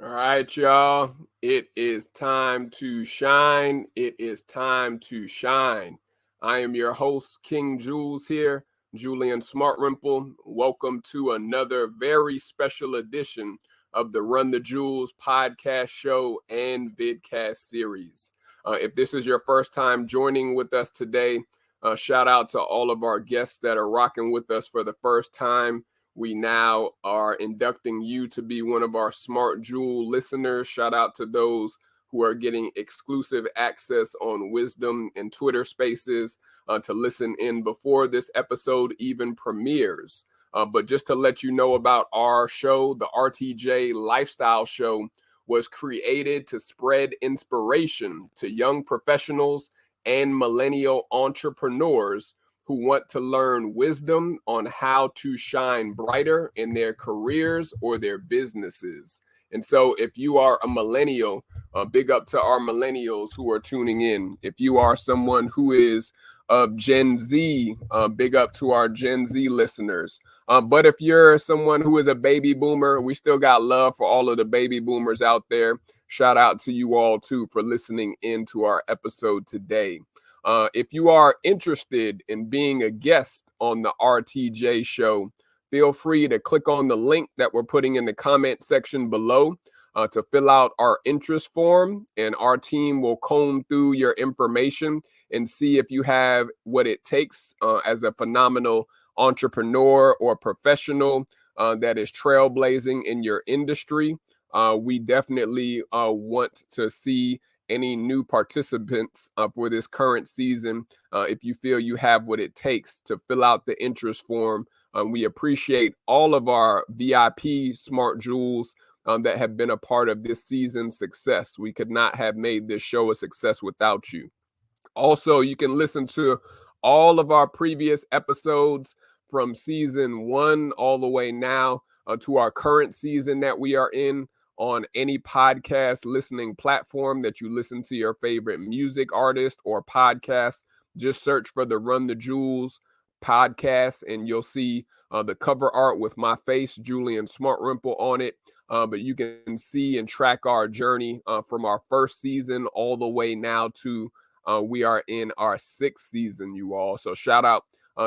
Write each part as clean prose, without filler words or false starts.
All right, y'all. It is time to shine. It is time to shine. I am your host, King Jewelz here, Julian Smartrimple. Welcome to another very special edition of the Run the Jewelz podcast show and vidcast series. If this is your first time joining with us today, shout out to all of our guests that are rocking with us for the first time. We now are inducting you to be one of our Smart Jewel listeners. Shout out to those who are getting exclusive access on Wisdom and Twitter Spaces to listen in before this episode even premieres. But just to let you know about our show, the RTJ Lifestyle Show was created to spread inspiration to young professionals and millennial entrepreneurs who want to learn wisdom on how to shine brighter in their careers or their businesses. And so if you are a millennial, big up to our millennials who are tuning in. If you are someone who is of Gen Z, big up to our Gen Z listeners. But if you're someone who is a baby boomer, we still got love for all of the baby boomers out there. Shout out to you all too for listening in to our episode today. If you are interested in being a guest on the RTJ show, feel free to click on the link that we're putting in the comment section below to fill out our interest form, and our team will comb through your information and see if you have what it takes as a phenomenal entrepreneur or professional that is trailblazing in your industry. We definitely want to see any new participants for this current season. If you feel you have what it takes to fill out the interest form, we appreciate all of our VIP Smart Jewels that have been a part of this season's success. We could not have made this show a success without you. Also, you can listen to all of our previous episodes from season 1 all the way now to our current season that we are in on any podcast listening platform that you listen to your favorite music artist or podcast. Just search for the Run the Jewelz podcast and you'll see the cover art with my face, Julian Smartrimple, on it. But you can see and track our journey from our first season all the way now to we are in our 6th season, you all. So shout out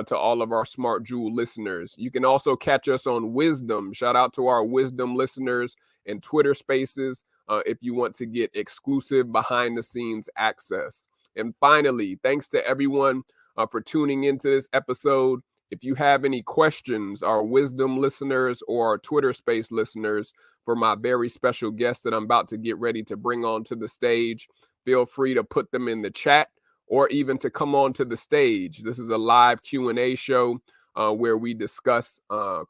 to all of our Smart Jewel listeners. You can also catch us on Wisdom. Shout out to our Wisdom listeners and Twitter Spaces if you want to get exclusive behind the scenes access. And finally, thanks to everyone for tuning into this episode. If you have any questions, our Wisdom listeners or our Twitter Space listeners, for my very special guest that I'm about to get ready to bring onto the stage, feel free to put them in the chat or even to come onto the stage. This is a live Q&A show where we discuss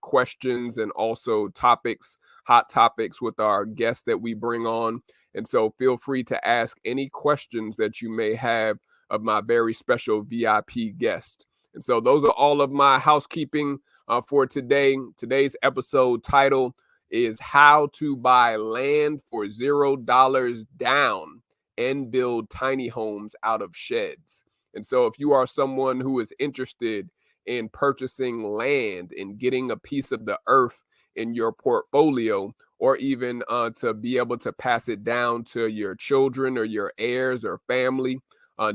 questions and also topics, hot topics with our guests that we bring on. And so feel free to ask any questions that you may have of my very special VIP guest. And so those are all of my housekeeping for today. Today's episode title is How to Buy Land for $0 Down and Build Tiny Homes Out of Sheds. And so if you are someone who is interested in purchasing land and getting a piece of the earth in your portfolio, or even to be able to pass it down to your children or your heirs or family,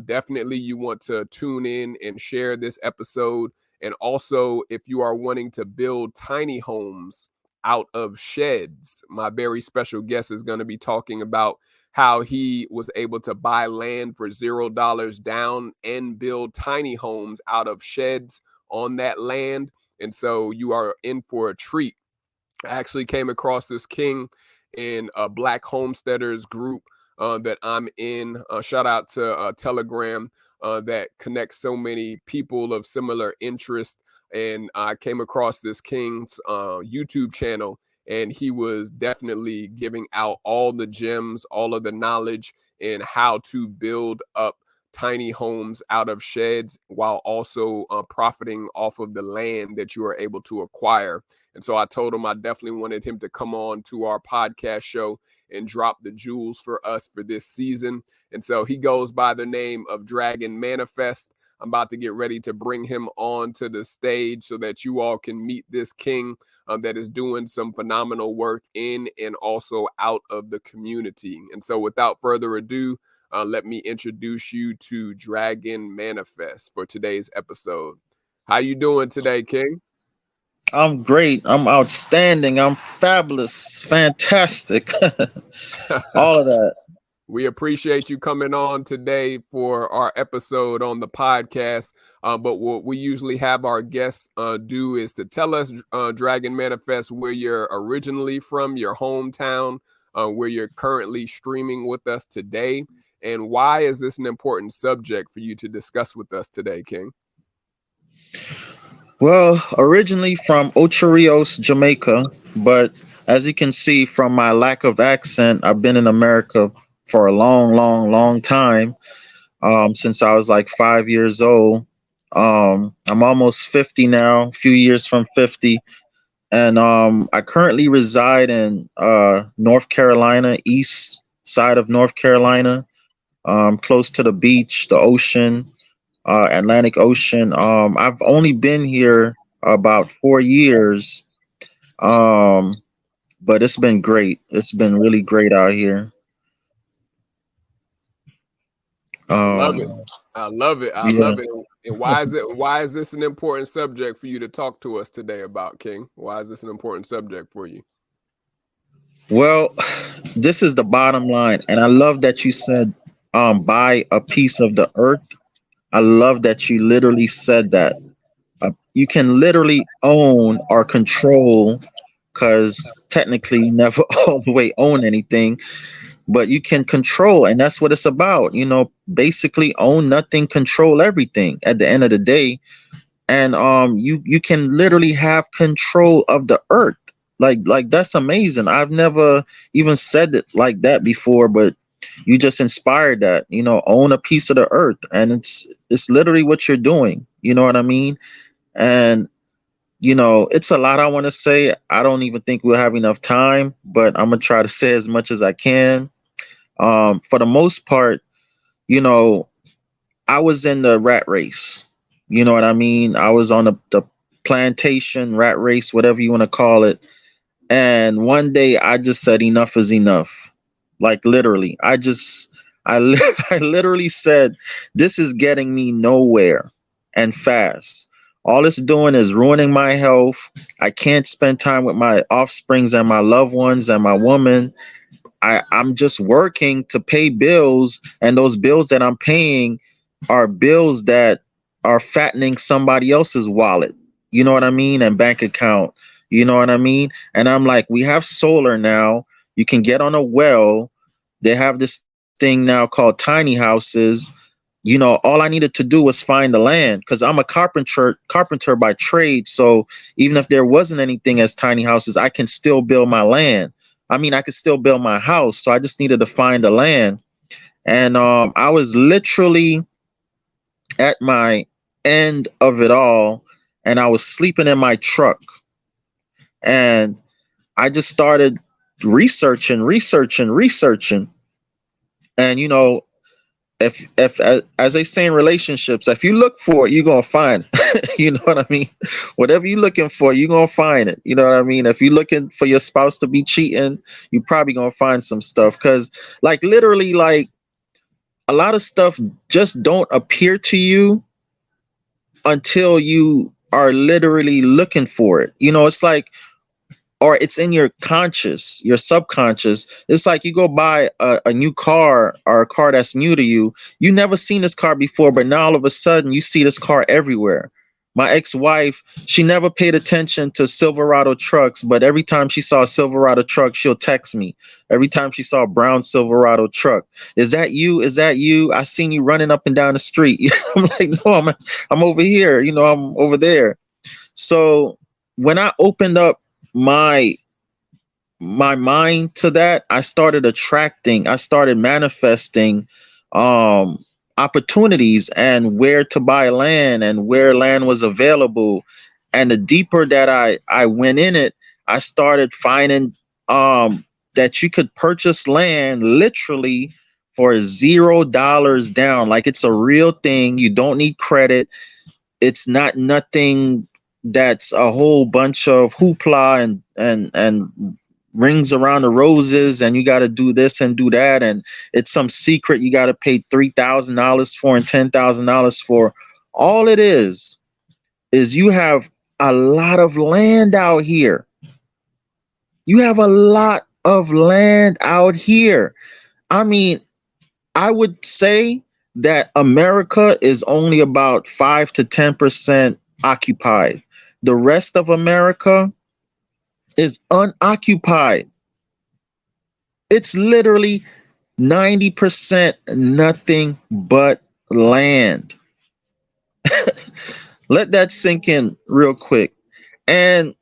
definitely you want to tune in and share this episode. And also, if you are wanting to build tiny homes out of sheds, my very special guest is going to be talking about how he was able to buy land for $0 down and build tiny homes out of sheds on that land. And so you are in for a treat I actually came across this king in a Black Homesteaders group that I'm in. Shout out to Telegram that connects so many people of similar interest. And I came across this king's YouTube channel, and he was definitely giving out all the gems, all of the knowledge in how to build up tiny homes out of sheds while also profiting off of the land that you are able to acquire. And so I told him I definitely wanted him to come on to our podcast show and drop the jewels for us for this season. And so he goes by the name of Dragon Manifest. I'm about to get ready to bring him on to the stage so that you all can meet this king that is doing some phenomenal work in and also out of the community. And so without further ado, let me introduce you to Dragon Manifest for today's episode. How you doing today, King? I'm great. I'm outstanding. I'm fabulous. Fantastic. All of that. We appreciate you coming on today for our episode on the podcast. But what we usually have our guests do is to tell us, Dragon Manifest, where you're originally from, your hometown, where you're currently streaming with us today, and why is this an important subject for you to discuss with us today, King? Well, originally from Ocho Rios, Jamaica, but as you can see from my lack of accent, I've been in America for a long, long, long time, since I was like 5 years old. I'm almost 50 now, a few years from 50. And I currently reside in North Carolina, east side of North Carolina, close to the beach, the ocean. Atlantic Ocean. I've only been here about 4 years, but it's been great. It's been really great out here. I love it. I love it. I Yeah. love it. And why is this an important subject for you to talk to us today about, King? Why is this an important subject for you? Well, this is the bottom line, and I love that you said buy a piece of the earth. I love that you literally said that. You can literally own or control, because technically you never all the way own anything, but you can control, and that's what it's about. Basically own nothing, control everything at the end of the day. And you can literally have control of the earth. Like that's amazing. I've never even said it like that before, but you just inspired that. Own a piece of the earth, and it's literally what you're doing. You know what I mean? And it's a lot I want to say. I don't even think we'll have enough time, but I'm gonna try to say as much as I can. For the most part, I was in the rat race. You know what I mean? I was on the plantation rat race, whatever you want to call it. And one day I just said enough is enough. Like literally, I literally said, this is getting me nowhere and fast. All it's doing is ruining my health. I can't spend time with my offsprings and my loved ones and my woman. I'm just working to pay bills, and those bills that I'm paying are bills that are fattening somebody else's wallet. You know what I mean? And bank account. You know what I mean? And I'm like, we have solar now. You can get on a well. They have this thing now called tiny houses. All I needed to do was find the land, because I'm a carpenter by trade. So even if there wasn't anything as tiny houses, I can still build my land. I mean, I could still build my house. So I just needed to find the land. And I was literally at my end of it all, and I was sleeping in my truck. And I just started researching. And if as they say in relationships, if you look for it, you're gonna find it. You know what I mean? Whatever you're looking for, you're gonna find it. You know what I mean? If you're looking for your spouse to be cheating, you're probably gonna find some stuff. Because literally, a lot of stuff just don't appear to you until you are literally looking for it. It's like, or it's in your conscious, your subconscious. It's like you go buy a new car, or a car that's new to you. You never seen this car before, but now all of a sudden you see this car everywhere. My ex-wife, she never paid attention to Silverado trucks, but every time she saw a Silverado truck, she'll text me. Every time she saw a brown Silverado truck, is that you? Is that you? I seen you running up and down the street. I'm like, no, I'm over here. I'm over there. So when I opened up my mind to that, I started attracting, I started manifesting um opportunities and where to buy land and where land was available. And the deeper that I went in it, I started finding that you could purchase land literally for $0 down. Like, it's a real thing. You don't need credit. It's not nothing that's a whole bunch of hoopla and rings around the roses, and you got to do this and do that, and it's some secret you got to pay $3,000 for and $10,000 for. All it is you have a lot of land out here. You have a lot of land out here. I mean, I would say that America is only about 5 to 10% occupied. The rest of America is unoccupied. It's literally 90% nothing but land. Let that sink in real quick. And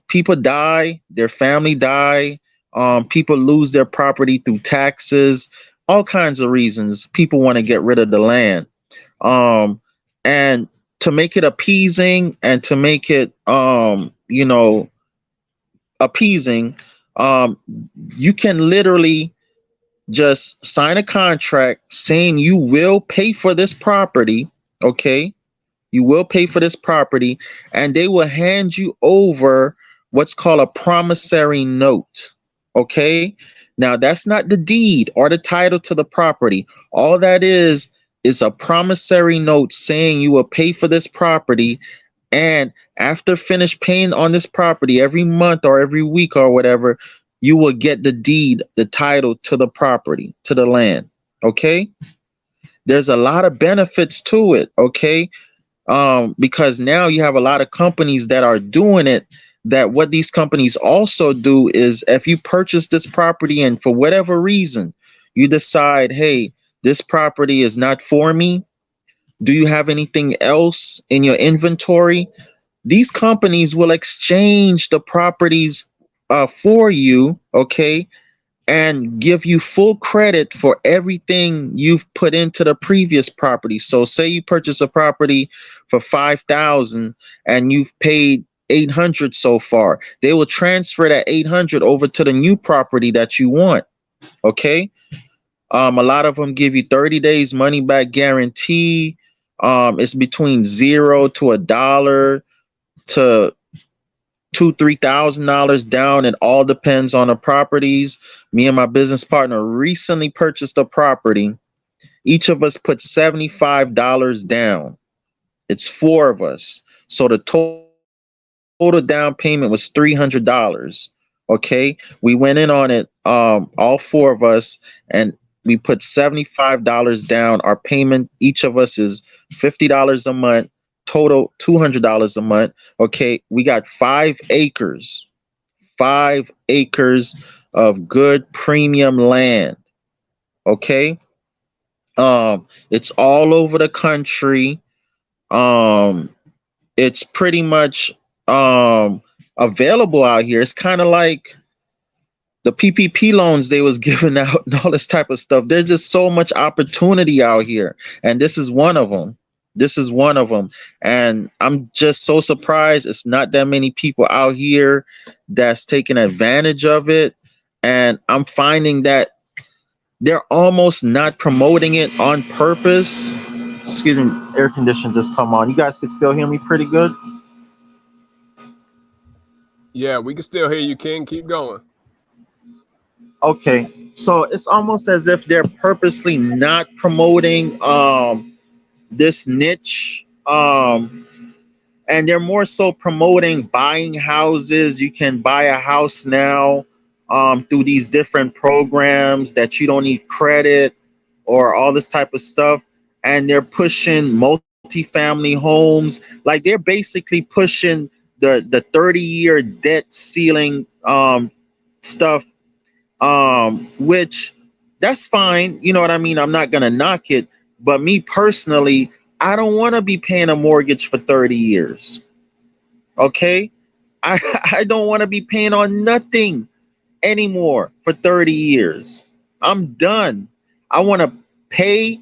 people die, their family die, people lose their property through taxes, all kinds of reasons. People want to get rid of the land. And to make it appeasing and to make it appeasing, you can literally just sign a contract saying you will pay for this property. Okay, you will pay for this property, and they will hand you over what's called a promissory note. Okay, now that's not the deed or the title to the property. All that is a promissory note saying you will pay for this property, and after finish paying on this property every month or every week or whatever, you will get the deed, the title to the property, to the land. Okay, there's a lot of benefits to it. Okay, because now you have a lot of companies that are doing it. That what these companies also do is, if you purchase this property and for whatever reason you decide, hey, this property is not for me, do you have anything else in your inventory? These companies will exchange the properties for you, okay, and give you full credit for everything you've put into the previous property. So say you purchase a property for $5,000 and you've paid $800 so far. They will transfer that $800 over to the new property that you want. Okay. A lot of them give you 30 days money back guarantee. It's between $0 to $1 to $2,000-$3,000 down. It all depends on the properties. Me and my business partner recently purchased a property. Each of us put $75 down. It's 4 of us, so the total down payment was $300. Okay, we went in on it, all 4 of us, and we put $75 down. Our payment, each of us, is $50 a month. Total $200 a month. Okay, we got 5 acres, 5 acres of good premium land. Okay, it's all over the country. It's pretty much available out here. It's kind of like the PPP loans they was giving out and all this type of stuff. There's just so much opportunity out here, and this is one of them. This is one of them. And I'm just so surprised it's not that many people out here that's taking advantage of it. And I'm finding that they're almost not promoting it on purpose. Excuse me, air condition just come on. You guys could still hear me pretty good? Yeah, we can still hear you, King. Keep going. Okay, so it's almost as if they're purposely not promoting this niche, and they're more so promoting buying houses. You can buy a house now through these different programs that you don't need credit or all this type of stuff, and they're pushing multiple multi-family homes. Like they're basically pushing the 30-year debt ceiling stuff, which that's fine. You know what I mean? I'm not gonna knock it, but me personally, I don't want to be paying a mortgage for 30 years. Okay, I I don't want to be paying on nothing anymore for 30 years. I'm done. I want to pay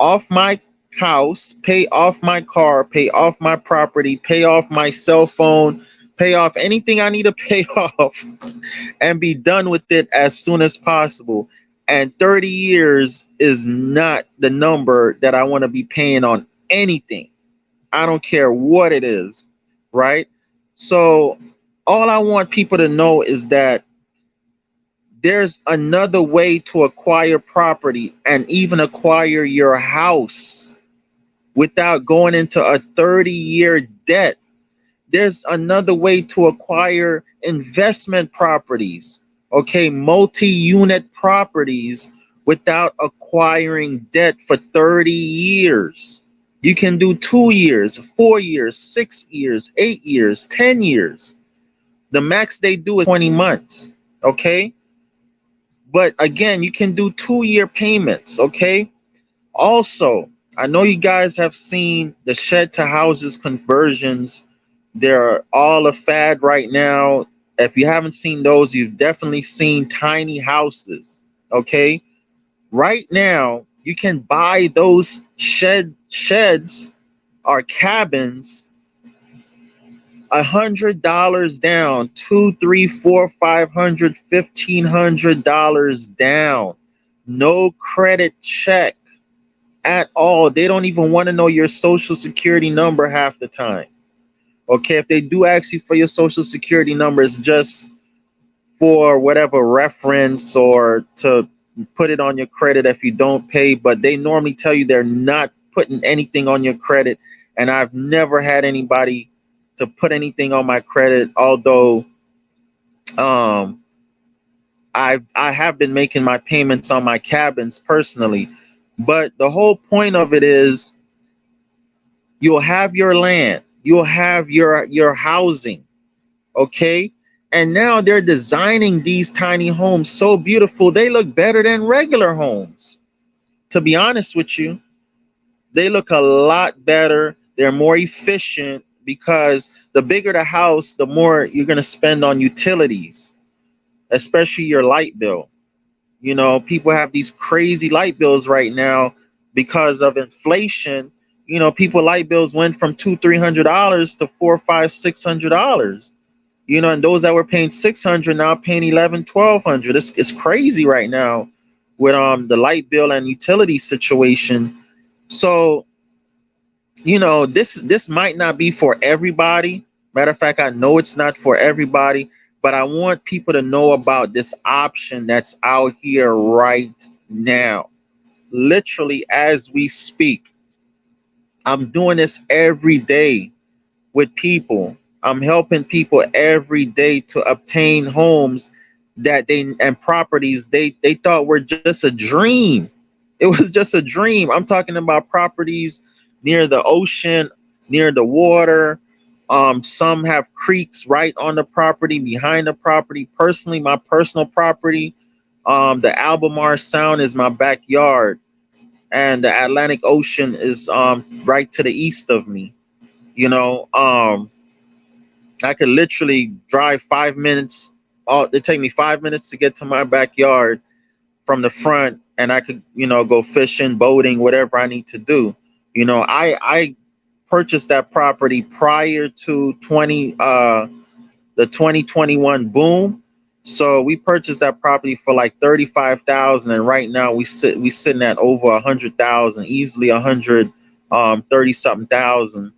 off my house, pay off my car, pay off my property, pay off my cell phone, pay off anything I need to pay off, and be done with it as soon as possible. And 30 years is not the number that I want to be paying on anything. I don't care what it is, right? So, all I want people to know is that there's another way to acquire property and even acquire your house without going into a 30-year debt. There's another way to acquire investment properties, okay, multi-unit properties without acquiring debt for 30 years. You can do 2 years, 4 years, 6 years, 8 years, 10 years. The max they do is 20 months, okay? But again, you can do 2-year payments, okay? Also, I know you guys have seen the shed to houses conversions. They're all a fad right now. If you haven't seen those, you've definitely seen tiny houses, okay? Right now, you can buy those sheds or cabins $100 down, $200, $300, $400, $500, $1,500 down. No credit check at all. They don't even want to know your social security number half the time. Okay, if they do ask you for your social security number, it's just for whatever reference or to put it on your credit if you don't pay. But they normally tell you they're not putting anything on your credit. And I've never had anybody to put anything on my credit, although I have been making my payments on my cabins personally. But the whole point of it is you'll have your land, you'll have your housing, okay? And now they're designing these tiny homes so beautiful, they look better than regular homes. To be honest with you, they look a lot better. They're more efficient because the bigger the house, the more you're going to spend on utilities, especially your light bill. You know, people have these crazy light bills right now because of inflation. You know, people light bills went from $200-$300 to $400-$600. You know, and those that were paying $600 now paying $1,100-$1,200. It's crazy right now with the light bill and utility situation. So, you know, this might not be for everybody. Matter of fact, I know it's not for everybody, but I want people to know about this option that's out here right now. Literally, as we speak, I'm doing this every day with people. I'm helping people every day to obtain homes that and properties they thought were just a dream. It was just a dream. I'm talking about properties near the ocean, near the water. Some have creeks right on the property, behind the property. Personally, my personal property, the Albemarle Sound is my backyard, and the Atlantic Ocean is right to the east of me. You know, I could literally drive 5 minutes. It take me 5 minutes to get to my backyard from the front, and I could, you know, go fishing, boating, whatever I need to do. You know, I purchased that property prior to the 2021 boom. So we purchased that property for like 35,000, and right now we sitting at over 100,000, easily 130 something thousand,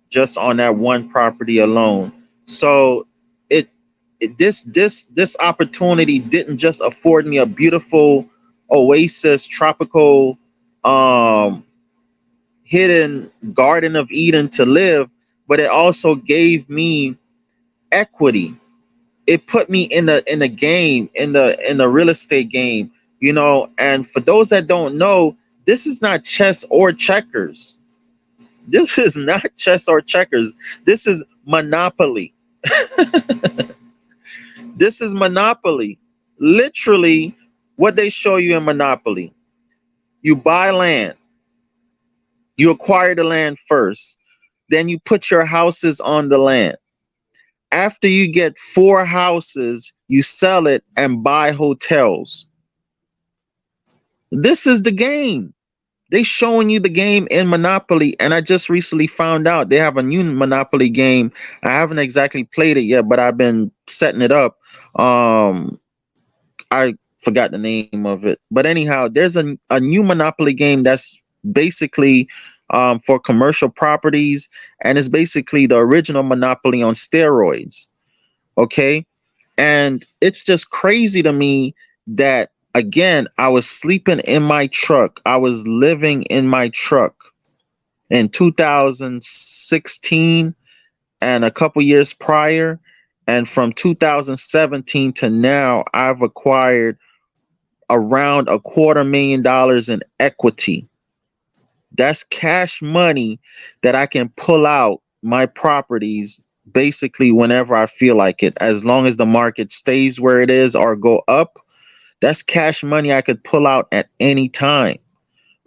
just on that one property alone. So this opportunity didn't just afford me a beautiful oasis, tropical, hidden Garden of Eden to live, but it also gave me equity. It put me in the game, in the real estate game, you know. And for those that don't know, this is not chess or checkers. This is not chess or checkers. This is monopoly. This is monopoly. Literally, what they show you in monopoly. You buy land. You acquire the land first. Then you put your houses on the land. After you get 4 houses, you sell it and buy hotels. This is the game. They showing you the game in Monopoly, and I just recently found out they have a new Monopoly game. I haven't exactly played it yet, but I've been setting it up. I forgot the name of it, but anyhow, there's a new Monopoly game that's basically for commercial properties, and it's basically the original Monopoly on steroids. Okay, and it's just crazy to me that, again, I was sleeping in my truck. I was living in my truck in 2016 and a couple years prior. And from 2017 to now, I've acquired around $250,000 in equity. That's cash money that I can pull out my properties basically whenever I feel like it, as long as the market stays where it is or go up. That's cash money I could pull out at any time.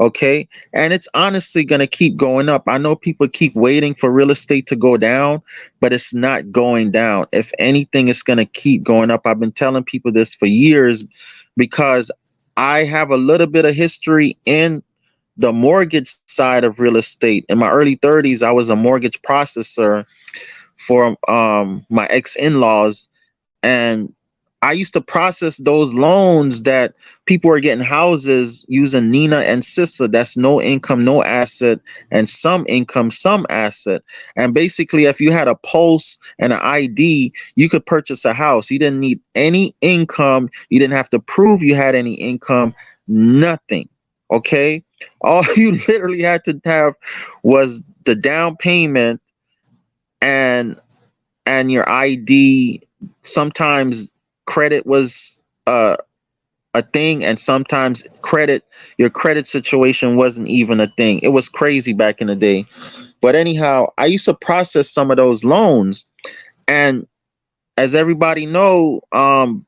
Okay. And it's honestly going to keep going up. I know people keep waiting for real estate to go down, but it's not going down. If anything, it's going to keep going up. I've been telling people this for years because I have a little bit of history in the mortgage side of real estate. In my early 30s, I was a mortgage processor for my ex-in-laws, and I used to process those loans that people were getting houses using Nina and Sissa. That's no income, no asset, and some income, some asset. And basically, if you had a pulse and an ID, you could purchase a house. You didn't need any income. You didn't have to prove you had any income, nothing. Okay? All you literally had to have was the down payment and your ID. Sometimes credit was a thing, and sometimes your credit situation wasn't even a thing. It was crazy back in the day. But anyhow, I used to process some of those loans, and as everybody know,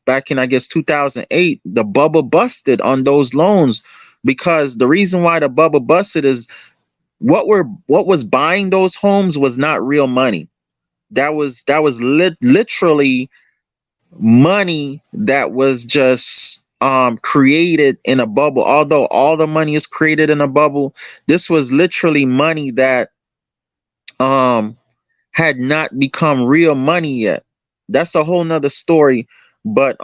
back in, I guess, 2008, the bubble busted on those loans, because the reason why the bubble busted is what was buying those homes was not real money. That was literally money that was just created in a bubble. Although all the money is created in a bubble, this was literally money that had not become real money yet. That's a whole nother story. But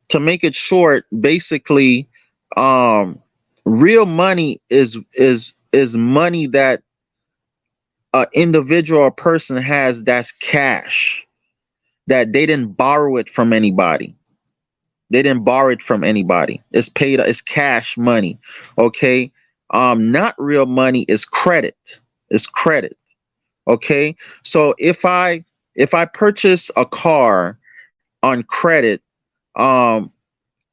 to make it short, basically, real money is money that an individual or person has, that's cash, that they didn't borrow it from anybody. They didn't borrow it from anybody. It's paid, it's cash money. Okay. Not real money is credit. It's credit. Okay. So if I purchase a car on credit, I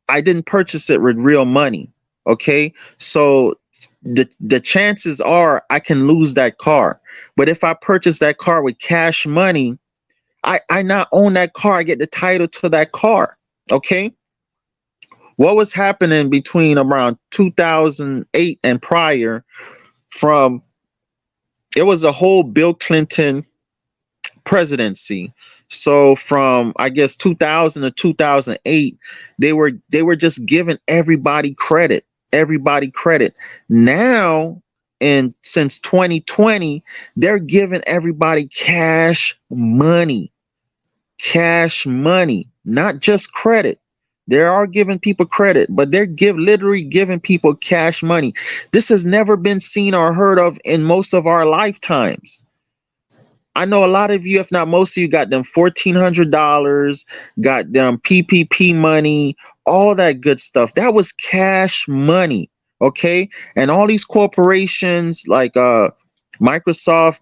didn't purchase it with real money. Okay. So the chances are I can lose that car. But if I purchase that car with cash money, I not own that car. I get the title to that car. Okay. What was happening between around 2008 and prior, it was a whole Bill Clinton presidency. So from, I guess, 2000 to 2008, they were just giving everybody credit. Now, and since 2020, they're giving everybody cash money, not just credit. They are giving people credit, but they're literally giving people cash money. This has never been seen or heard of in most of our lifetimes. I know a lot of you, if not most of you, got them $1,400, got them PPP money, all that good stuff. That was cash money. Okay. And all these corporations like Microsoft,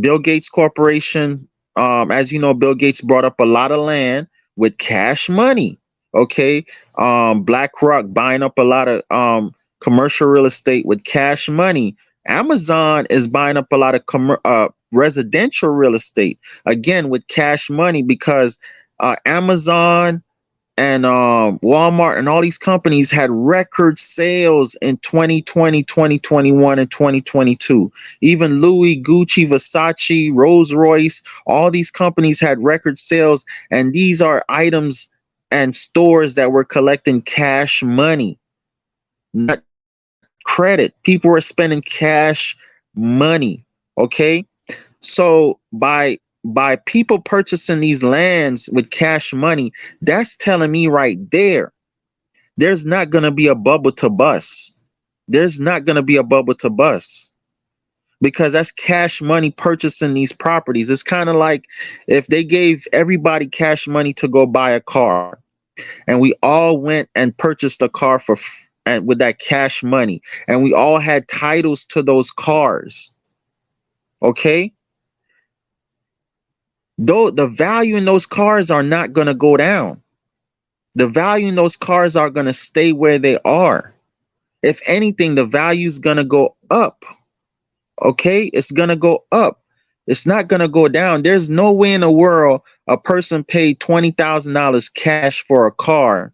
Bill Gates Corporation. As you know, Bill Gates brought up a lot of land with cash money. Okay. BlackRock buying up a lot of commercial real estate with cash money. Amazon is buying up a lot of residential real estate again with cash money because Amazon and Walmart and all these companies had record sales in 2020, 2021, and 2022. Even Louis, Gucci, Versace, Rolls Royce, all these companies had record sales, and these are items and stores that were collecting cash money, not credit. People were spending cash money. Okay, so by people purchasing these lands with cash money, that's telling me right there, there's not going to be a bubble to bust. There's not going to be a bubble to bust because that's cash money purchasing these properties. It's kind of like if they gave everybody cash money to go buy a car and we all went and purchased a car and with that cash money and we all had titles to those cars. Okay? Though the value in those cars are not going to go down. The value in those cars are going to stay where they are. If anything, the value is going to go up. Okay? It's going to go up. It's not going to go down. There's no way in the world a person paid $20,000 cash for a car,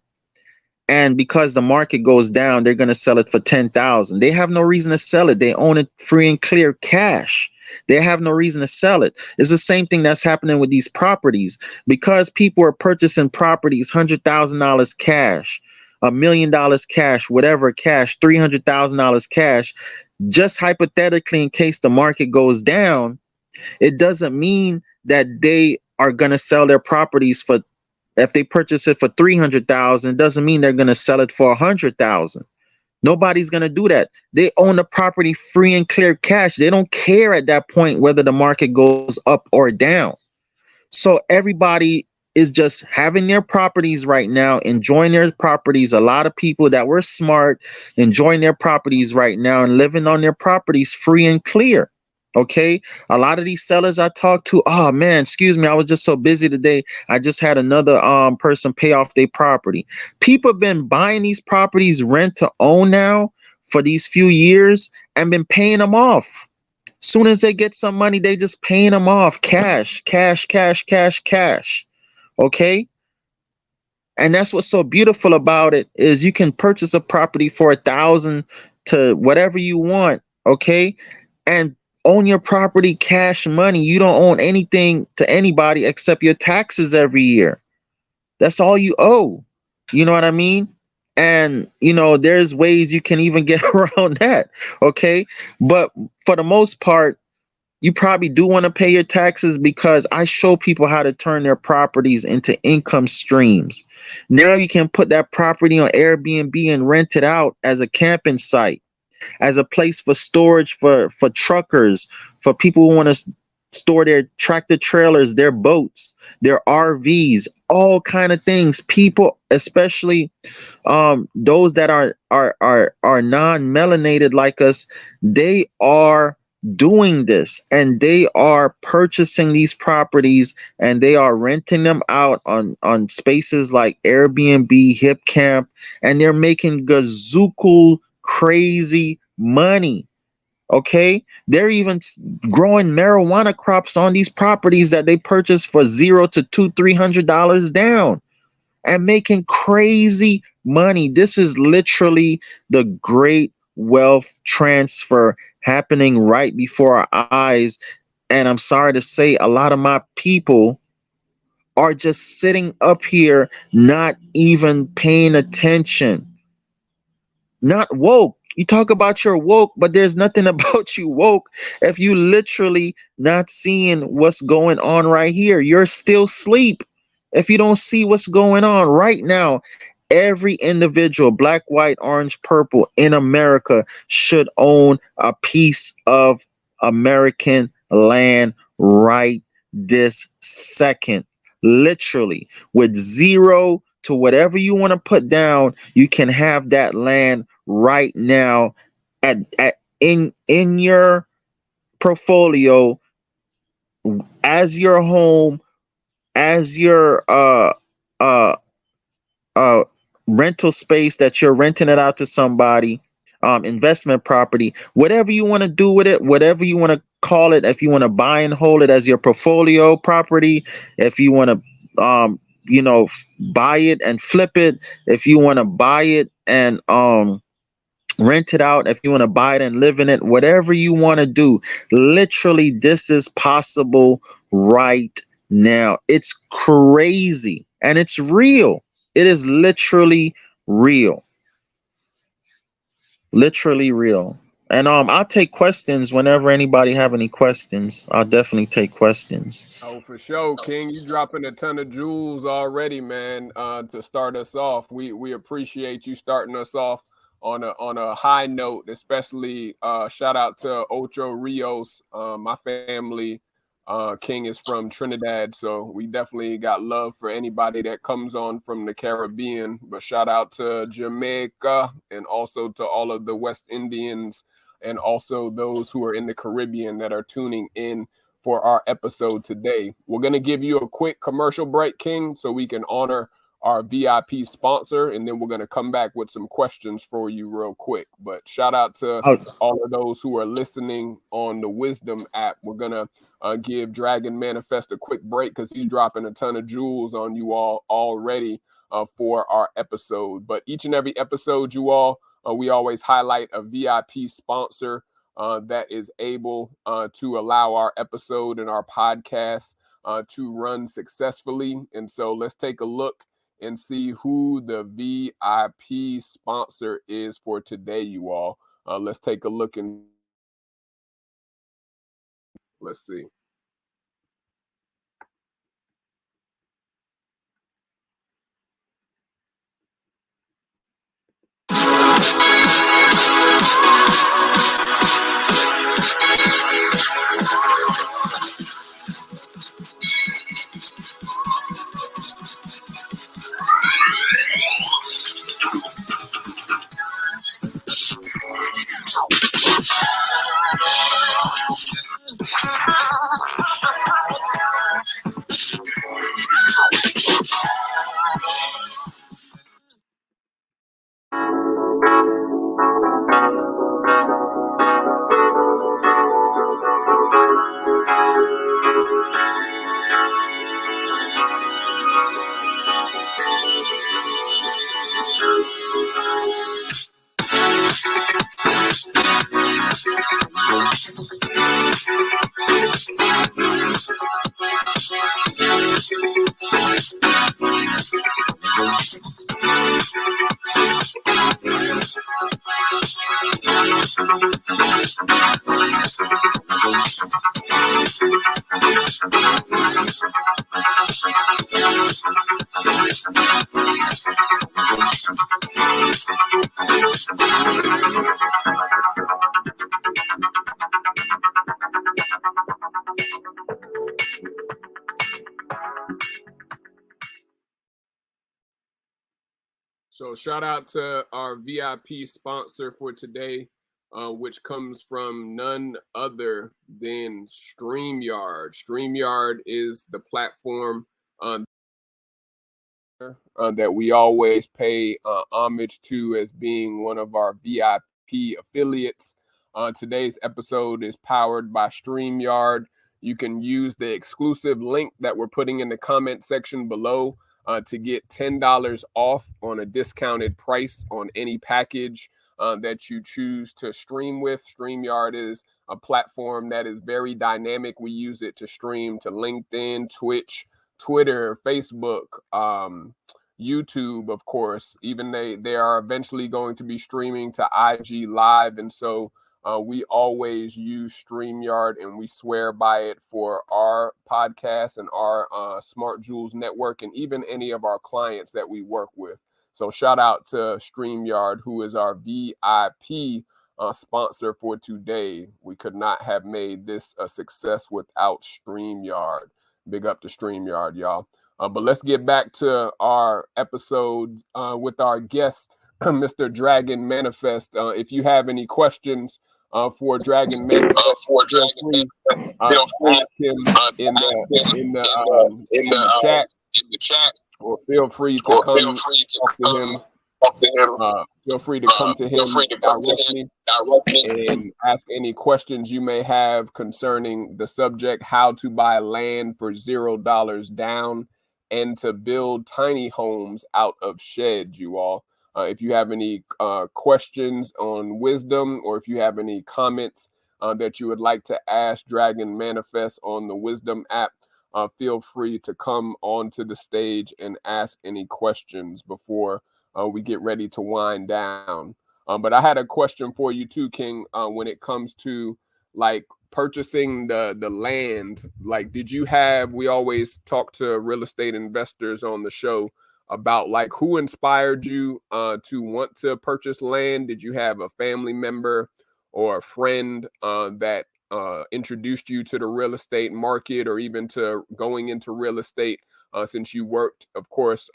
and because the market goes down, they're going to sell it for $10,000. They have no reason to sell it. They own it free and clear cash. They have no reason to sell it. It's the same thing that's happening with these properties. Because people are purchasing properties, $100,000 cash, $1,000,000 cash, whatever cash, $300,000 cash, just hypothetically in case the market goes down, it doesn't mean that they are going to sell their properties for, if they purchase it for 300,000, it doesn't mean they're going to sell it for 100,000. Nobody's going to do that. They own the property free and clear cash. They don't care at that point whether the market goes up or down. So everybody is just having their properties right now, enjoying their properties. A lot of people that were smart enjoying their properties right now and living on their properties free and clear. Okay, a lot of these sellers I talked to, oh man, excuse me, I was just so busy today. I just had another person pay off their property. People have been buying these properties rent to own now for these few years and been paying them off. Soon as they get some money, they just paying them off. Cash, cash, cash, cash, cash. Okay. And that's what's so beautiful about it is you can purchase a property for 1,000 to whatever you want. Okay. And own your property cash money. You don't own anything to anybody except your taxes every year. That's all you owe. You know what I mean? And there's ways you can even get around that. Okay. But for the most part, you probably do want to pay your taxes because I show people how to turn their properties into income streams. Now you can put that property on Airbnb and rent it out as a camping site, as a place for storage for truckers, for people who want to store their tractor trailers, their boats, their RVs, all kind of things. People, especially those that are non-melanated like us, they are doing this and they are purchasing these properties and they are renting them out on spaces like Airbnb, Hip Camp, and they're making gazooky crazy money. Okay, they're even growing marijuana crops on these properties that they purchased for $0 to $200-300 down and making crazy money. This is literally the great wealth transfer happening right before our eyes. And I'm sorry to say, a lot of my people are just sitting up here not even paying attention, not woke. You talk about you're woke, but there's nothing about you woke if you literally not seeing what's going on right here. You're still asleep if you don't see what's going on right now. Every individual, black, white, orange, purple in America should own a piece of American land right this second. Literally, with $0 to whatever you want to put down, you can have that land right now in your portfolio as your home, as your rental space that you're renting it out to somebody, investment property, whatever you want to do with it, whatever you want to call it. If you want to buy and hold it as your portfolio property, if you want to, buy it and flip it, if you want to buy it and rent it out, if you want to buy it and live in it, whatever you want to do, literally, this is possible right now. It's crazy and it's real. It is literally real. Literally real. And I'll take questions whenever anybody have any questions. I'll definitely take questions. Oh, for sure, King. You dropping a ton of jewels already, man. To start us off, we appreciate you starting us off on a high note. Especially shout out to Ocho Rios. My family, King is from Trinidad, so we definitely got love for anybody that comes on from the Caribbean. But shout out to Jamaica and also to all of the West Indians and also those who are in the Caribbean that are tuning in for our episode today. We're going to give you a quick commercial break, King, so we can honor our VIP sponsor, and then we're going to come back with some questions for you real quick. But shout out to all of those who are listening on the Wisdom app. We're going to give Dragon Manifest a quick break because he's dropping a ton of jewels on you all already for our episode. But each and every episode, you all, we always highlight a VIP sponsor that is able to allow our episode and our podcast to run successfully. And so let's take a look and see who the VIP sponsor is for today, you all. Let's take a look and let's see. So shout out to our VIP sponsor for today, which comes from none other than StreamYard. StreamYard is the platform that we always pay homage to as being one of our VIP affiliates. Today's episode is powered by StreamYard. You can use the exclusive link that we're putting in the comment section below to get $10 off on a discounted price on any package that you choose to stream with. StreamYard is a platform that is very dynamic. We use it to stream to LinkedIn, Twitch, Twitter, Facebook, YouTube, of course. Even they are eventually going to be streaming to IG Live. And so we always use StreamYard, and we swear by it for our podcast and our Smart Jewels network, and even any of our clients that we work with. So shout out to StreamYard, who is our VIP sponsor for today. We could not have made this a success without StreamYard. Big up to StreamYard, y'all. But let's get back to our episode with our guest, Mr. Dragon Manifest. If you have any questions for Dragon Manifest, feel free ask him in the chat, or feel free to come talk to him Feel free to come to him directly and ask any questions you may have concerning the subject, how to buy land for $0 down and to build tiny homes out of sheds, you all. If you have any questions on wisdom, or if you have any comments that you would like to ask Dragon Manifest on the Wisdom app, feel free to come onto the stage and ask any questions before we get ready to wind down. But I had a question for you too, King, when it comes to like purchasing the land. Like, did you have, we always talk to real estate investors on the show about like who inspired you to want to purchase land? Did you have a family member or a friend that introduced you to the real estate market, or even to going into real estate, since you worked, of course,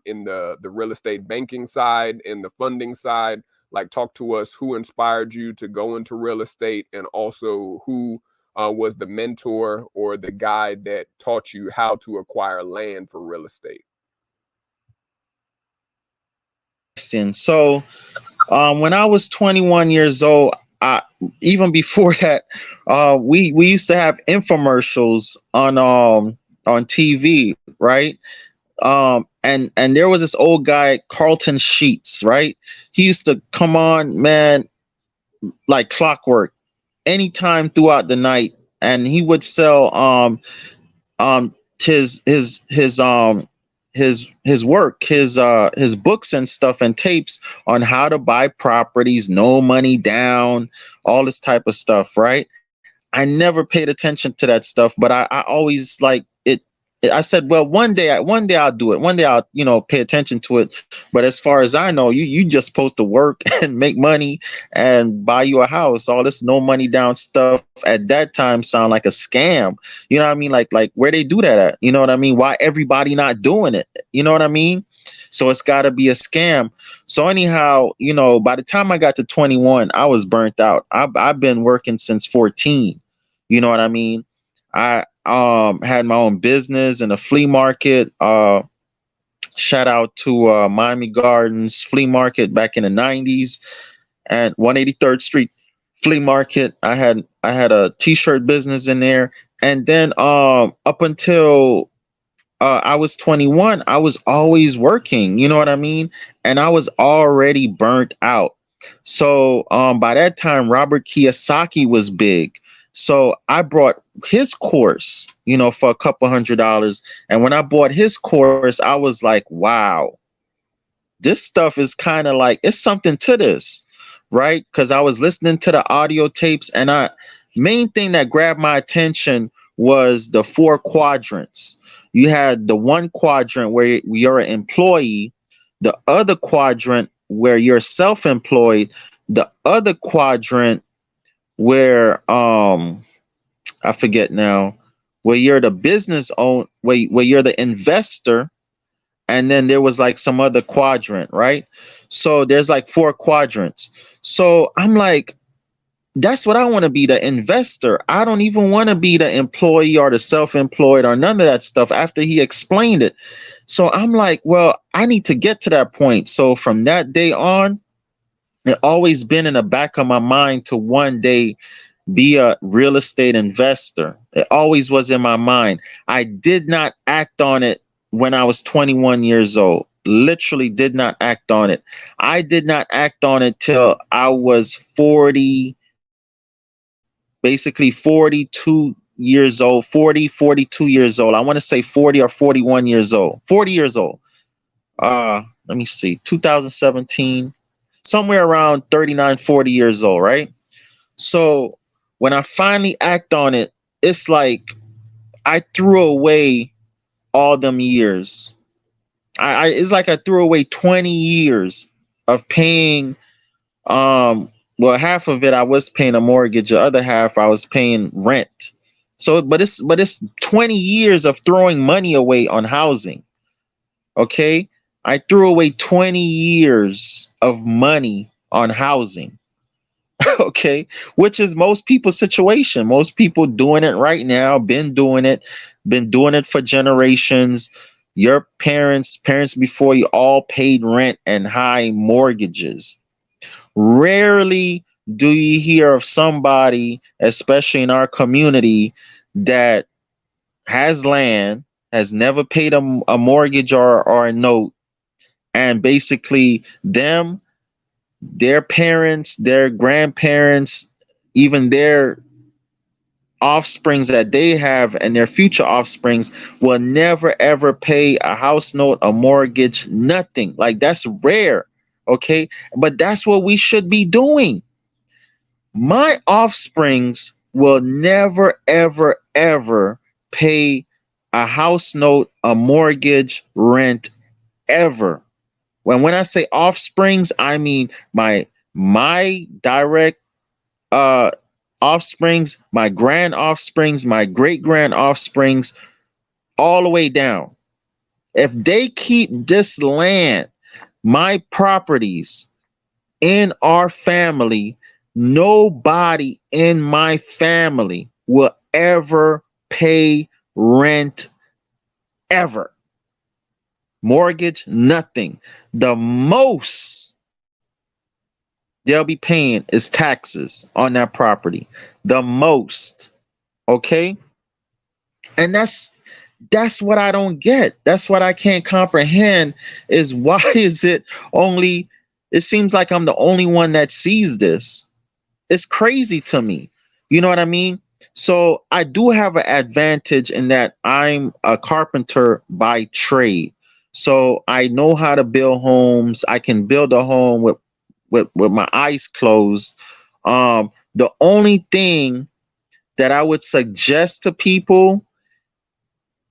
in the real estate banking side and the funding side? Like, talk to us, who inspired you to go into real estate, and also who was the mentor or the guide that taught you how to acquire land for real estate? So when I was 21 years old, even before that, we used to have infomercials on TV, right? And there was this old guy, Carlton Sheets, right? He used to come on, man, like clockwork, anytime throughout the night, and he would sell his work, his books and stuff and tapes on how to buy properties, no money down, all this type of stuff, right? I never paid attention to that stuff, but I always like it. I said, well, one day I'll do it. One day I'll, pay attention to it. But as far as I know, you just supposed to work and make money and buy you a house. All this no money down stuff at that time sound like a scam. You know what I mean? Like where they do that at? You know what I mean? Why everybody not doing it? You know what I mean? So it's got to be a scam. So anyhow, by the time I got to 21, I was burnt out. I've been working since 14. You know what I mean? I had my own business in a flea market. Shout out to Miami Gardens Flea Market back in the 90s at 183rd Street Flea Market. I had a t-shirt business in there. And then up until I was 21, I was always working, you know what I mean? And I was already burnt out. So by that time, Robert Kiyosaki was big. So I brought his course, for a couple $100. And when I bought his course, I was like, wow, this stuff is kind of like, it's something to this, right? Because I was listening to the audio tapes, and main thing that grabbed my attention was the 4 quadrants. You had the one quadrant where you're an employee, the other quadrant where you're self-employed, the other quadrant where I forget now, where you're the business owner, where you're the investor, and then there was like some other quadrant, right? So there's like 4 quadrants. So I'm like, that's what I want to be, the investor. I don't even want to be the employee or the self-employed or none of that stuff after he explained it. So I'm like, well, I need to get to that point. So from that day on, it always been in the back of my mind to one day be a real estate investor. It always was in my mind. I did not act on it when I was 21 years old. Literally did not act on it. I did not act on it till I was 40, basically 42 years old, 42 years old. I want to say 40 or 41 years old, 40 years old. Let me see, 2017. Somewhere around 39, 40 years old, right? So when I finally act on it, it's like I threw away all them years. It's like I threw away 20 years of paying. Well, half of it I was paying a mortgage, the other half I was paying rent. So, but it's 20 years of throwing money away on housing. Okay. I threw away 20 years of money on housing. Okay. Which is most people's situation. Most people doing it right now, been doing it for generations, Your parents before you all paid rent and high mortgages. Rarely do you hear of somebody, especially in our community, that has land, has never paid a mortgage or a note, and basically their parents, their grandparents, even their offsprings that they have and their future offsprings will never ever pay a house note, a mortgage, nothing. Like, that's rare. Okay, but that's what we should be doing. My offsprings will never ever ever pay a house note, a mortgage, rent, ever. When I say offsprings, I mean my direct uh offsprings, my grand offsprings, my great grand offsprings, all the way down. If they keep this land, my properties, in our family, nobody in my family will ever pay rent, ever. Mortgage, nothing. The most they'll be paying is taxes on that property. The most. Okay? And that's what I don't get. That's what I can't comprehend, is why is it only, it seems like I'm the only one that sees this. It's crazy to me. You know what I mean? So I do have an advantage in that I'm a carpenter by trade. So I know how to build homes. I can build a home with my eyes closed. The only thing that I would suggest to people,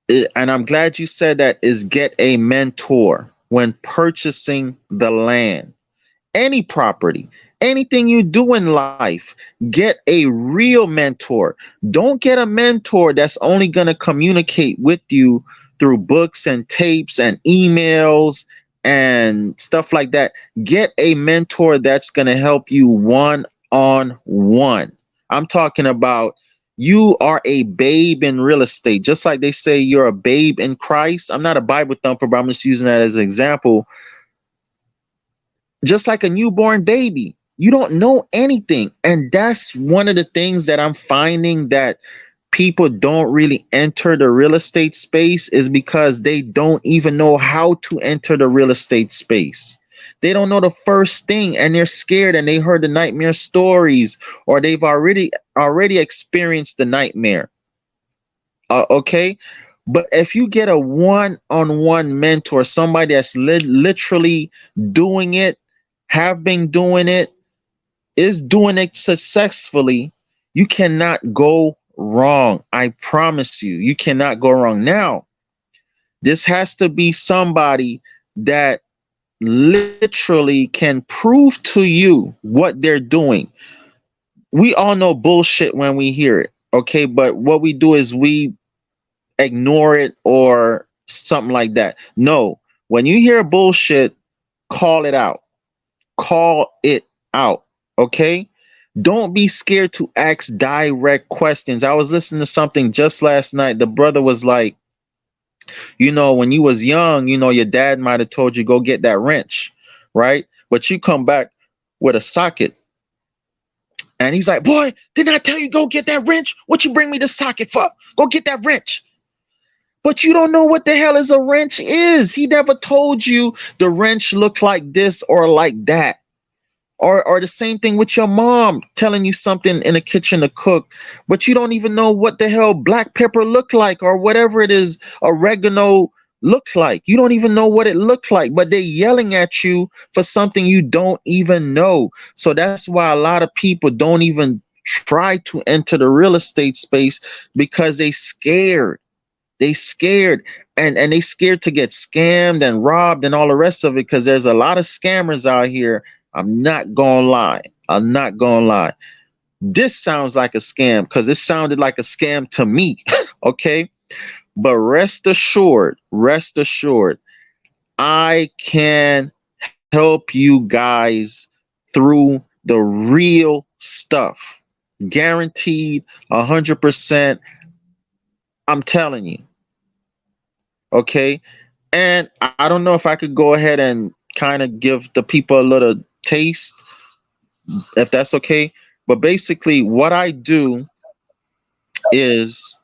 and I'm glad you said that, is get a mentor when purchasing the land. Any property, anything you do in life, get a real mentor. Don't get a mentor that's only going to communicate with you through books and tapes and emails and stuff like that. Get a mentor that's going to help you one on one. I'm talking about, you are a babe in real estate, just like they say you're a babe in Christ. I'm not a Bible thumper, but I'm just using that as an example. Just like a newborn baby, you don't know anything. And that's one of the things that I'm finding, that people don't really enter the real estate space, is because they don't even know how to enter the real estate space. They don't know the first thing, and they're scared, and they heard the nightmare stories, or they've already experienced the nightmare. Okay, but if you get a one-on-one mentor, somebody that's literally doing it, have been doing it, is doing it successfully, you cannot go wrong. I promise you, you cannot go wrong. Now, this has to be somebody that literally can prove to you what they're doing. We all know bullshit when we hear it, okay? But what we do is we ignore it or something like that. No, when you hear bullshit, call it out. Call it out. Okay? Don't be scared to ask direct questions. I was listening to something just last night. The brother was like, when you was young, your dad might have told you go get that wrench, right? But you come back with a socket. And he's like, boy, didn't I tell you go get that wrench? What you bring me the socket for? Go get that wrench. But you don't know what the hell is a wrench is. He never told you the wrench looked like this or like that. Or the same thing with your mom telling you something in the kitchen to cook, but you don't even know what the hell black pepper looked like, or whatever it is, oregano looked like. You don't even know what it looked like, but they're yelling at you for something you don't even know. So that's why a lot of people don't even try to enter the real estate space, because they scared. They scared, and they scared to get scammed and robbed and all the rest of it, because there's a lot of scammers out here. I'm not gonna lie. I'm not gonna lie. This sounds like a scam, because it sounded like a scam to me. Okay. But rest assured, I can help you guys through the real stuff. Guaranteed 100%. I'm telling you. Okay. And I don't know if I could go ahead and kind of give the people a little taste, if that's okay. But basically, what I do is,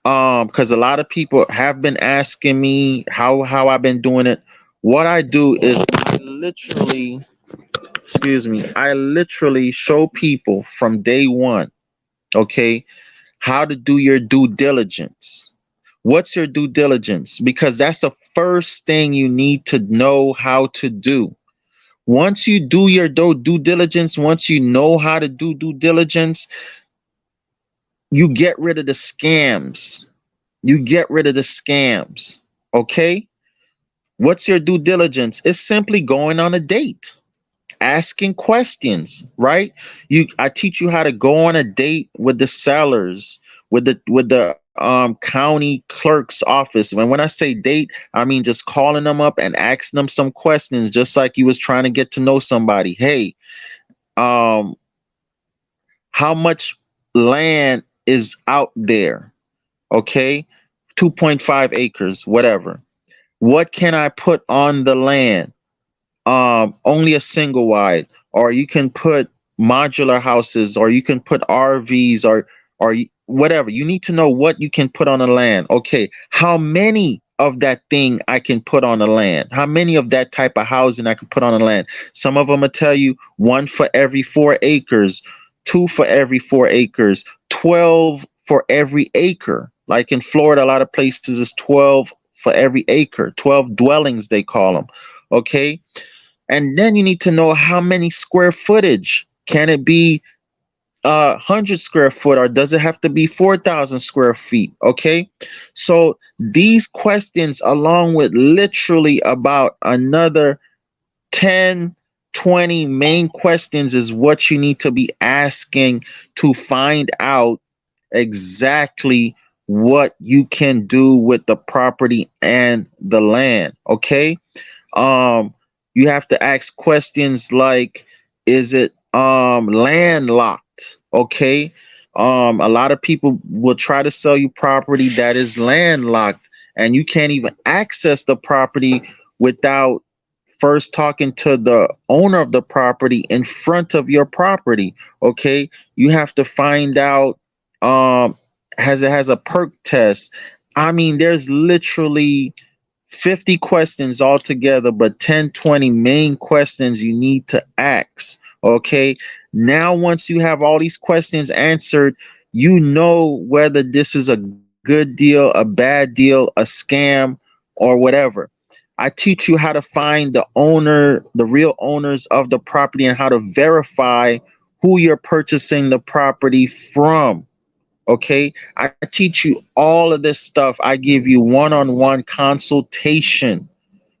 because a lot of people have been asking me how I've been doing it. What I do is I literally, excuse me, I literally show people from day one, okay, how to do your due diligence. What's your due diligence? Because that's the first thing you need to know how to do. Once you do your due diligence, once you know how to do due diligence, you get rid of the scams. You get rid of the scams. Okay? What's your due diligence? It's simply going on a date, asking questions, right? I teach you how to go on a date with the sellers, with the county clerk's office. When I say date, I mean just calling them up and asking them some questions, just like you was trying to get to know somebody. Hey, um, how much land is out there? Okay, 2.5 acres, whatever. What can I put on the land? Only a single wide, or you can put modular houses, or you can put RVs, or whatever. You need to know what you can put on the land. Okay, how many of that thing I can put on the land? How many of that type of housing I can put on the land? Some of them will tell you one for every 4 acres, two for every 4 acres, 12 for every acre. Like in Florida, a lot of places is 12 for every acre, 12 dwellings they call them. Okay, and then you need to know how many square footage. Can it be 100 square foot, or does it have to be 4,000 square feet? Okay, so these questions, along with literally about another 10, 20 main questions, is what you need to be asking to find out exactly what you can do with the property and the land. Okay, um you have to ask questions like, is it landlocked? Okay, a lot of people will try to sell you property that is landlocked, and you can't even access the property without first talking to the owner of the property in front of your property. Okay, you have to find out, um has a perk test. I mean, there's literally 50 questions altogether, but 10, 20 main questions you need to ask. Okay. Now, once you have all these questions answered, you know whether this is a good deal, a bad deal, a scam, or whatever. I teach you how to find the owner, the real owners of the property, and how to verify who you're purchasing the property from. Okay, I teach you all of this stuff. I give you one-on-one consultation.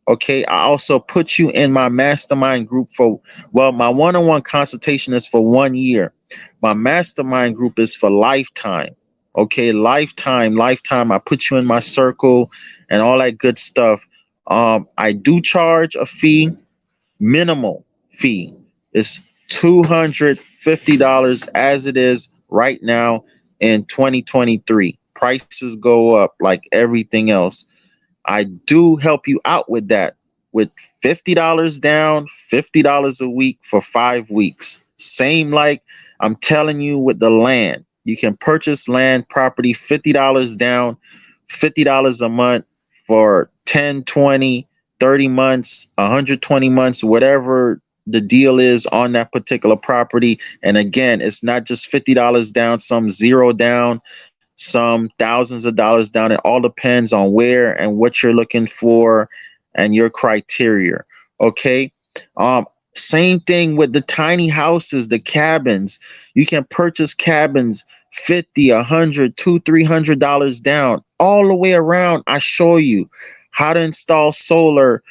Okay, I also put you in my mastermind group for, well, my one-on-one consultation is for 1 year. My mastermind group is for lifetime. Okay, lifetime, lifetime. I put you in my circle and all that good stuff. I do charge a fee. Minimal fee is $250 as it is right now in 2023. Prices go up like everything else. I do help you out with that, with $50 down, $50 a week for 5 weeks. Same like I'm telling you with the land. You can purchase land property, $50 down, $50 a month for 10, 20, 30 months, 120 months, whatever the deal is on that particular property. And again, it's not just $50 down, some zero down, some thousands of dollars down. It all depends on where and what you're looking for and your criteria. Okay. Um, Same thing with the tiny houses, the cabins. You can purchase cabins 50, 100, 200, $300 down, all the way around. I show you how to install solar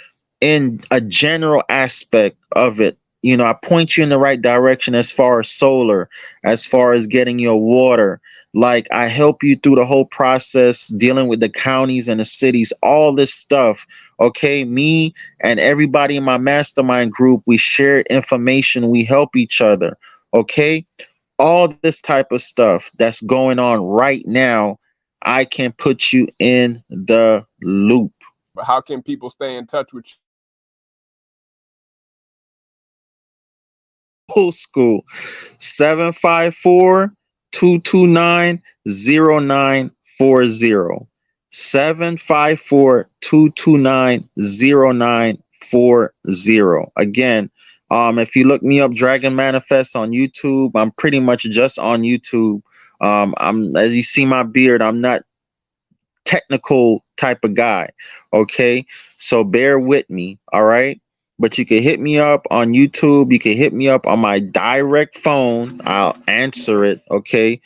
in a general aspect of it. You know, I point you in the right direction as far as solar, as far as getting your water. Like, I help you through the whole process, dealing with the counties and the cities, all this stuff. Okay, me and everybody in my mastermind group, we share information, we help each other. Okay, all this type of stuff that's going on right now, I can put you in the loop. But how can people stay in touch with you? Old school. 754-229-0940. 754-229-0940. Again, if you look me up, Dragon Manifest on YouTube, I'm pretty much just on YouTube. I'm, as you see my beard, I'm not technical type of guy. Okay. So bear with me. All right. But you can hit me up on YouTube. You can hit me up on my direct phone. I'll answer it. Okay.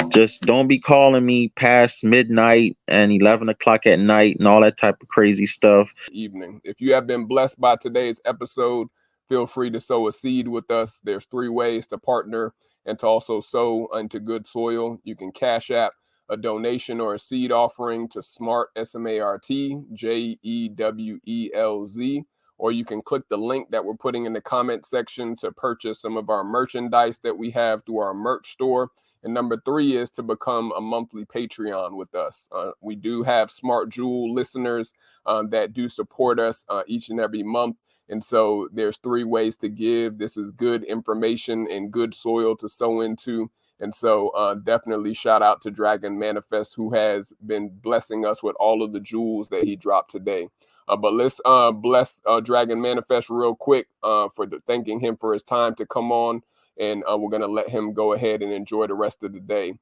Just don't be calling me past midnight and 11 o'clock at night and all that type of crazy stuff. Evening. If you have been blessed by today's episode, feel free to sow a seed with us. There's 3 ways to partner and to also sow into good soil. You can Cash App a donation or a seed offering to SMART, SMART, JEWELZ, or you can click the link that we're putting in the comment section to purchase some of our merchandise that we have through our merch store. And number 3 is to become a monthly Patreon with us. We do have Smart Jewel listeners that do support us each and every month. And so there's 3 ways to give. This is good information and good soil to sow into. And so definitely shout out to Dragon Manifest, who has been blessing us with all of the jewels that he dropped today. But let's bless Dragon Manifest real quick for thanking him for his time to come on. And we're going to let him go ahead and enjoy the rest of the day.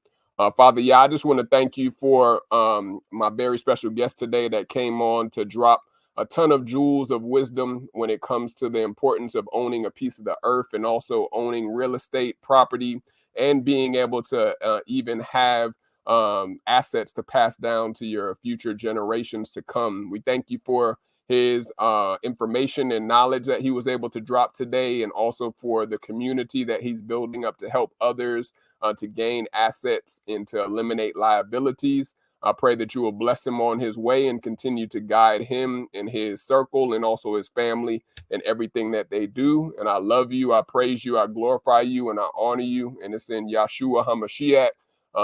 Father, yeah, I just want to thank you for my very special guest today that came on to drop a ton of jewels of wisdom when it comes to the importance of owning a piece of the earth and also owning real estate property and being able to even have assets to pass down to your future generations to come. We thank you for his information and knowledge that he was able to drop today, and also for the community that he's building up to help others to gain assets and to eliminate liabilities. I pray that you will bless him on his way and continue to guide him and his circle and also his family and everything that they do. And I love you. I praise you. I glorify you and I honor you. And it's in Yahshua HaMashiach,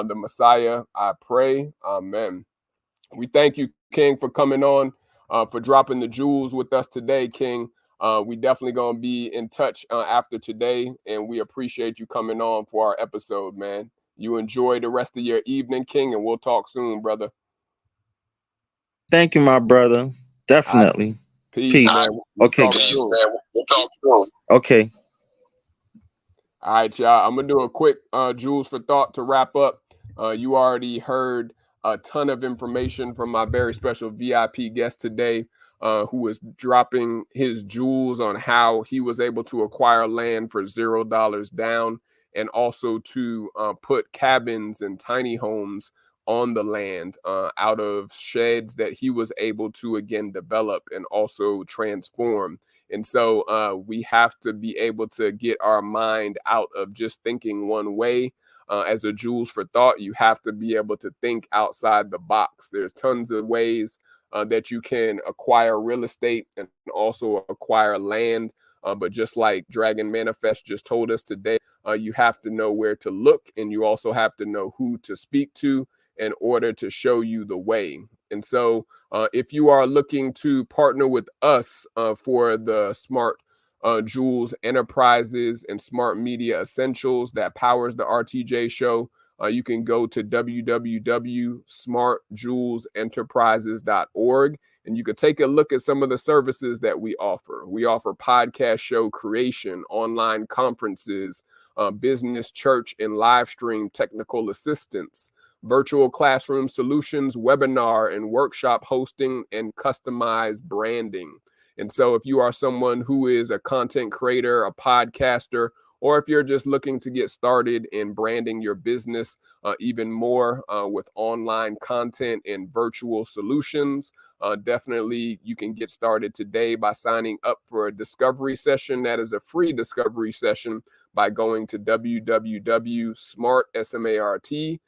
the Messiah, I pray. Amen. We thank you, King, for coming on, for dropping the jewels with us today, King. We definitely going to be in touch after today, and we appreciate you coming on for our episode, man. You enjoy the rest of your evening, King, and we'll talk soon, brother. Thank you, my brother. Definitely. Peace, man. Okay, guys. We'll talk soon. Okay. All right, y'all. I'm going to do a quick jewels for thought to wrap up. You already heard a ton of information from my very special VIP guest today, who is dropping his jewels on how he was able to acquire land for $0 down, and also to put cabins and tiny homes on the land out of sheds that he was able to, again, develop and also transform. And so we have to be able to get our mind out of just thinking one way. As a jewels for thought, you have to be able to think outside the box. There's tons of ways that you can acquire real estate and also acquire land. But just like Dragon Manifest just told us today, you have to know where to look, and you also have to know who to speak to in order to show you the way. And so if you are looking to partner with us for the Smart Jewelz Enterprises and Smart Media Essentials that powers the RTJ show, you can go to www.smartjewelzenterprises.org, and you can take a look at some of the services that we offer. We offer podcast show creation, online conferences, business, church, and live stream technical assistance, virtual classroom solutions, webinar and workshop hosting, and customized branding. And so if you are someone who is a content creator, a podcaster, or if you're just looking to get started in branding your business even more with online content and virtual solutions, definitely you can get started today by signing up for a discovery session. That is a free discovery session by going to www.smartjewelz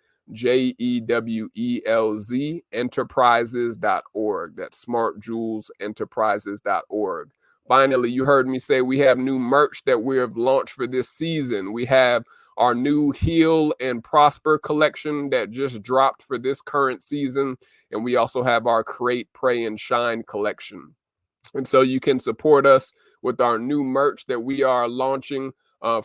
enterprises.org. That's smartjewelzenterprises.org. Finally, you heard me say we have new merch that we have launched for this season. We have our new Heal and Prosper collection that just dropped for this current season. And we also have our Create, Pray, and Shine collection. And so you can support us with our new merch that we are launching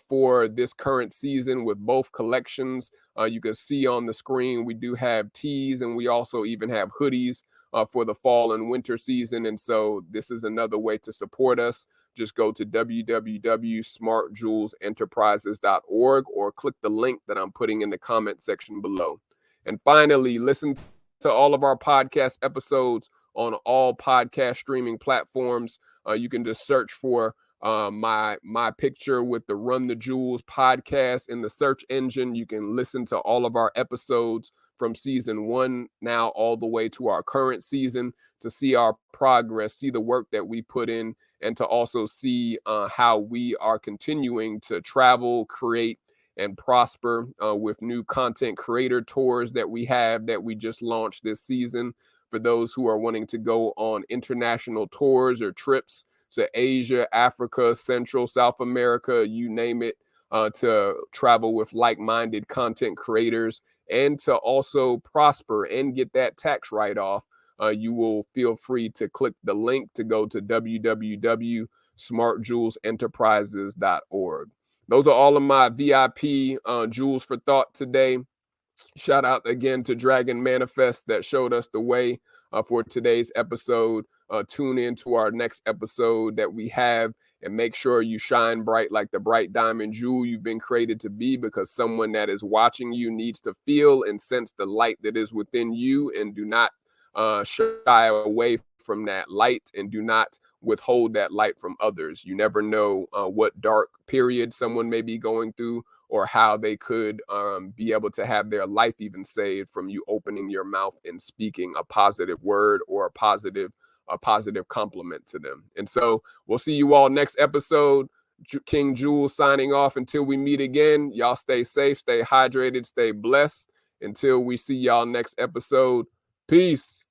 for this current season with both collections. You can see on the screen, we do have tees, and we also even have hoodies for the fall and winter season. And so this is another way to support us. Just go to www.smartjewelsenterprises.org or click the link that I'm putting in the comment section below. And finally, listen to all of our podcast episodes on all podcast streaming platforms. You can just search for my picture with the Run the Jewels podcast in the search engine. You can listen to all of our episodes from season 1 now all the way to our current season to see our progress, see the work that we put in, and to also see how we are continuing to travel, create, and prosper with new content creator tours that we have that we just launched this season. For those who are wanting to go on international tours or trips to Asia, Africa, Central, South America, you name it, to travel with like-minded content creators and to also prosper and get that tax write-off, you will feel free to click the link to go to www.smartjewelsenterprises.org. Those are all of my VIP jewels for thought today. Shout out again to Dragon Manifest that showed us the way for today's episode. Tune in to our next episode that we have, and make sure you shine bright like the bright diamond jewel you've been created to be, because someone that is watching you needs to feel and sense the light that is within you, and do not shy away from that light, and do not withhold that light from others. You never know what dark period someone may be going through, or how they could be able to have their life even saved from you opening your mouth and speaking a positive word or a positive compliment to them. And so we'll see you all next episode. King Jewel signing off until we meet again. Y'all stay safe, stay hydrated, stay blessed. Until we see y'all next episode. Peace.